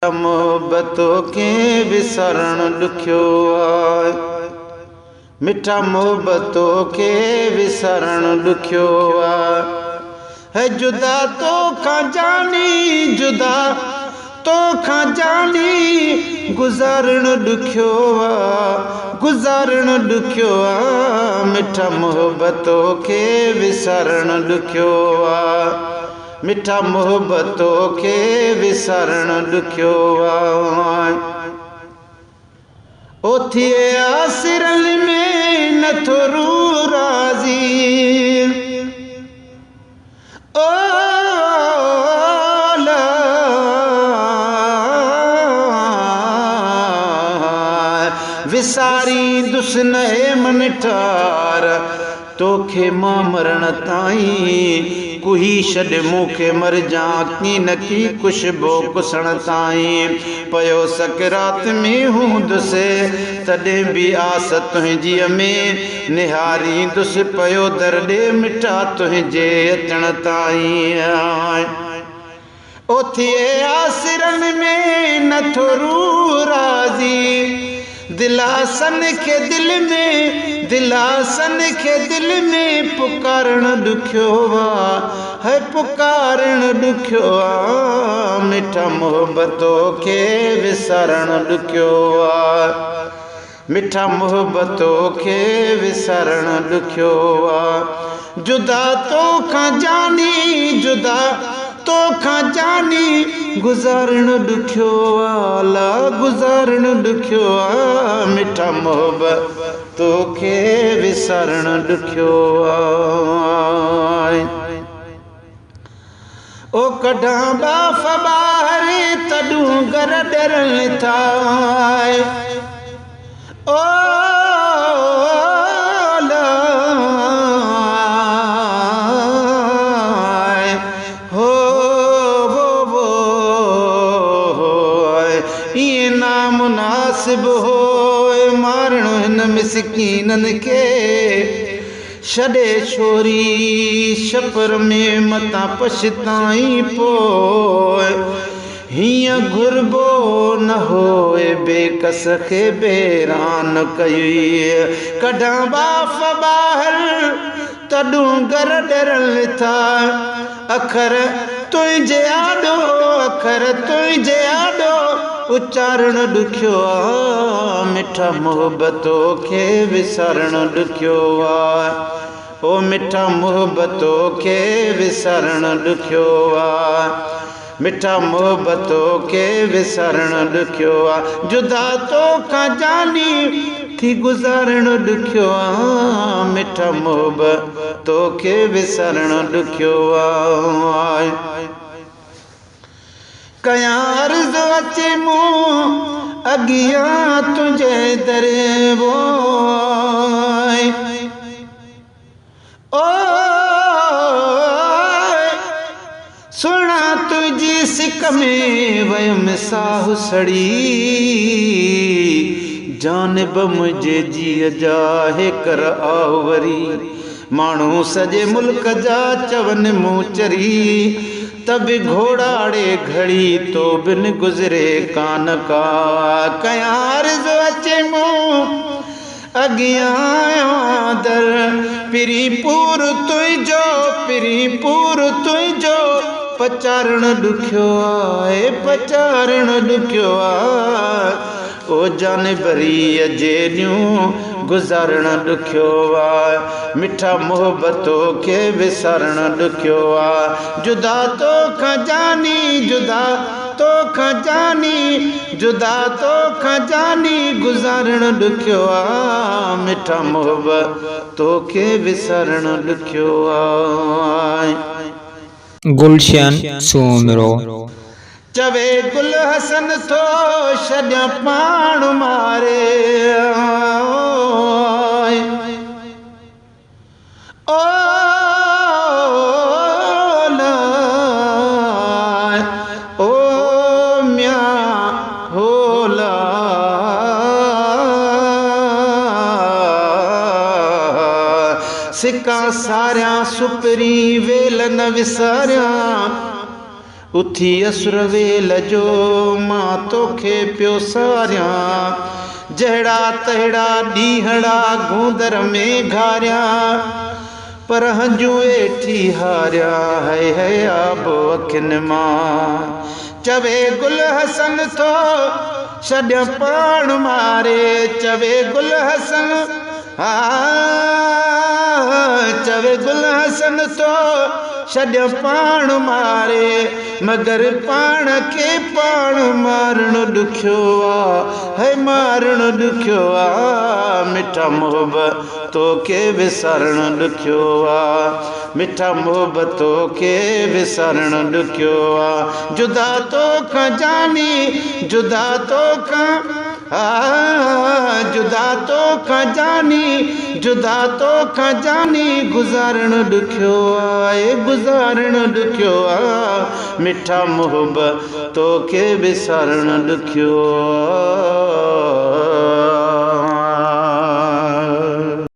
मोहब्बतों के विसरण दुख्यो आए। मिठा मोहब्बतों के विसरण दुख्यो है। जुदा तो खा जानी, जुदा तो खा जानी, गुजारण दुख्यो गुजारण दुख्यो मिठा मोहब्बतों के विसरण दुख्यो मिठा मोहब्बतों के विसरण दुख्यो ओथिए आसिरल में न थोरू राजी ओ विसारी दुसने मन ठार तोखे मां मरण ताई कुही छॾ मूंखे मर जा की न की खुशबो कुसण ताईं पयो सकरात में हूंदुसि तॾहिं बि आस तुंहिंजीअ में निहारी दुसि पयो दर्दे मिठा तुंहिंजे अचण ताईं ओथिए आसिरन में न थोरू राज़ी दिलासन के दिल में दिलासन के दिल में पुकारण दुख्यो है पुकारण दुख्यो मिठा मोहब्बतों के विसरण दुख्यो मिठा मोहब्बतों के विसरण दुख्यो जुदा तो खा जानी जुदा तो खा जानी गुजारण दुख्यो ला गुजारण दुख्यो मिठा मोहब्बतों के विसरण दुख्यो ओ कढा बाफ बाहर तडू घर डरन थाय ओ मुनासिब होए मारण हिन मिसकीनन के छॾे छोरी छपर में मता पछताई पोइ हीअं घुरबो न होए बेकस खे बेरान कई कढा बाफ ॿाहिर तॾूं घर डरन था अखर तुंहिंजे आॾो अखर तुंहिंजे आॾो उच्चारण दुख्यो मिठा मोहब्बतों के विसरण दुख्यो ओ मिठा मोहब्बतों के विसरण दुख्यो मिठा मोहब्बतों के विसरण दुख्यो जुदा तो खा जानी थी गुजारण दुख्यो मिठा मोहब्बतों के विसरण दुख्यो कया अर्ज़ अचे मूं अगियां तुझे दरे वो ओ सुना तुझी सिक में वयम साहु सड़ी जानब मुझे जीअ जा हेकर आवरी माण्हू सॼे मुल्क जा चवन मूं चरी तब घोड़ाड़े घड़ी तो बिन गुजरे कान का कया अर्ज़ अचे मूं अगियां दर पिरी पूर तुंहिंजो पचारण दुख्यो आहे पचारण दुख्यो ओ जानबरी जेनियूं गुजारण दुख्यो मिठा मोहब्बतों के विसरण दुख्यो जुदा तो खा जानी जुदा तो खा जानी जुदा तो खा जानी गुजारण दुख्यो मिठा मोहब्बतों के विसरण दुख्यो गुलशन सूमरो चवे गुल हसन थो छॾिया पाण मारे ओ ओ म्या होला सिका सारिया सुपरी वेल न विसारिया उथी असुर वेल जो मां तोखे पियो सारियां जहिड़ा तहिड़ा ॾींहड़ा गूंदर में घारियां पर हंजू वेठी हारिया है आबो अखियुनि मां चवे गुल हसन थो छॾ पाण मारे चवे गुल हसन चवे गुल हसन तो छॾ पाण मारे मगर पाण खे पाण मारण ॾुखियो आहे है मारण ॾुखियो आहे मिठा मोहब्बत तोखे विसारण ॾुखियो आहे मिठा मोहब्बत तोखे विसारण ॾुखियो आहे जुदा तोखां जानी जुदा तोखां जुदा तोखां जानी जुदा तोखां जानी गुज़ारण ॾुखियो आहे गुज़ारण ॾुखियो आहे मिठा मोहब्बत तोखे विसारण ॾुखियो आहे।